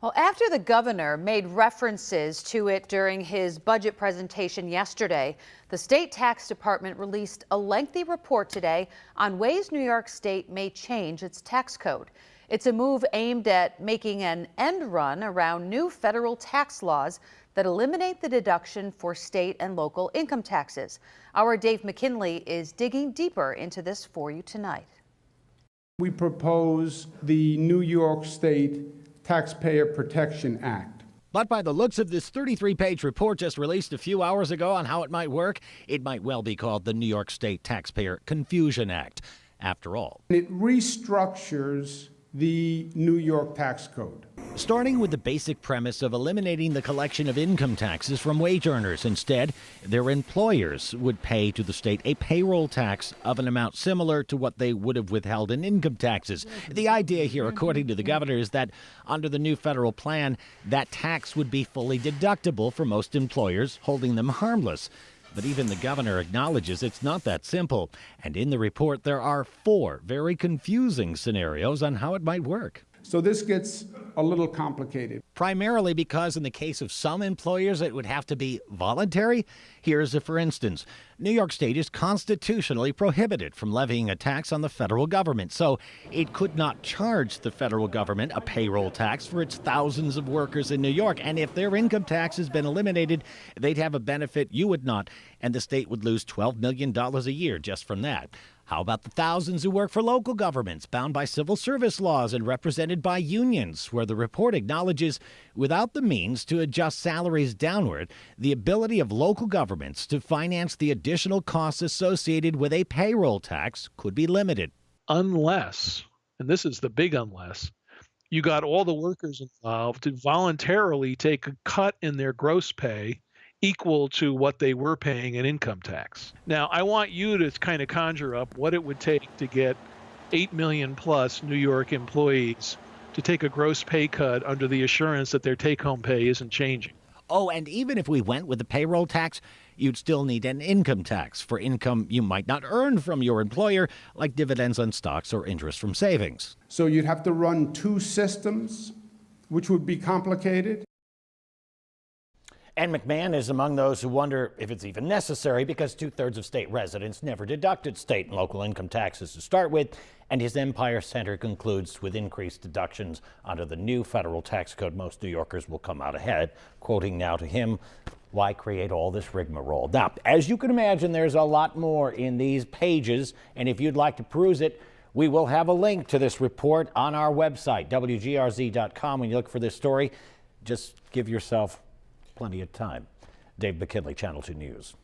Well, after the governor made references to it during his budget presentation yesterday, the state tax department released a lengthy report today on ways New York State may change its tax code. It's a move aimed at making an end run around new federal tax laws that eliminate the deduction for state and local income taxes. Our Dave McKinley is digging deeper into this for you tonight. We propose the New York State Taxpayer Protection Act. But by the looks of this 33-page report just released a few hours ago on how it might work, it might well be called the New York State Taxpayer Confusion Act, after all. It restructures the New York tax code. Starting with the basic premise of eliminating the collection of income taxes from wage earners. Instead, their employers would pay to the state a payroll tax of an amount similar to what they would have withheld in income taxes. The idea here, according to the governor, is that under the new federal plan, that tax would be fully deductible for most employers, holding them harmless. But even the governor acknowledges it's not that simple. And in the report, there are 4 very confusing scenarios on how it might work. So this gets a little complicated. Primarily because in the case of some employers, it would have to be voluntary. Here's a for instance. New York State is constitutionally prohibited from levying a tax on the federal government, so it could not charge the federal government a payroll tax for its thousands of workers in New York. And if their income tax has been eliminated, they'd have a benefit you would not, and the state would lose $12 million a year just from that. How about the thousands who work for local governments, bound by civil service laws and represented by unions, where the report acknowledges, without the means to adjust salaries downward, the ability of local governments to finance the additional costs associated with a payroll tax could be limited. Unless, and this is the big unless, you got all the workers involved to voluntarily take a cut in their gross pay equal to what they were paying in income tax. Now, I want you to kind of conjure up what it would take to get 8 million plus New York employees to take a gross pay cut under the assurance that their take-home pay isn't changing. Oh, and even if we went with the payroll tax, you'd still need an income tax for income you might not earn from your employer, like dividends on stocks or interest from savings. So you'd have to run 2 systems, which would be complicated. And McMahon is among those who wonder if it's even necessary because 2/3 of state residents never deducted state and local income taxes to start with. And his Empire Center concludes with increased deductions under the new federal tax code, most New Yorkers will come out ahead. Quoting now to him, why create all this rigmarole? Now, as you can imagine, there's a lot more in these pages. And if you'd like to peruse it, we will have a link to this report on our website, WGRZ.com. When you look for this story, just give yourself plenty of time. Dave McKinley, Channel 2 News.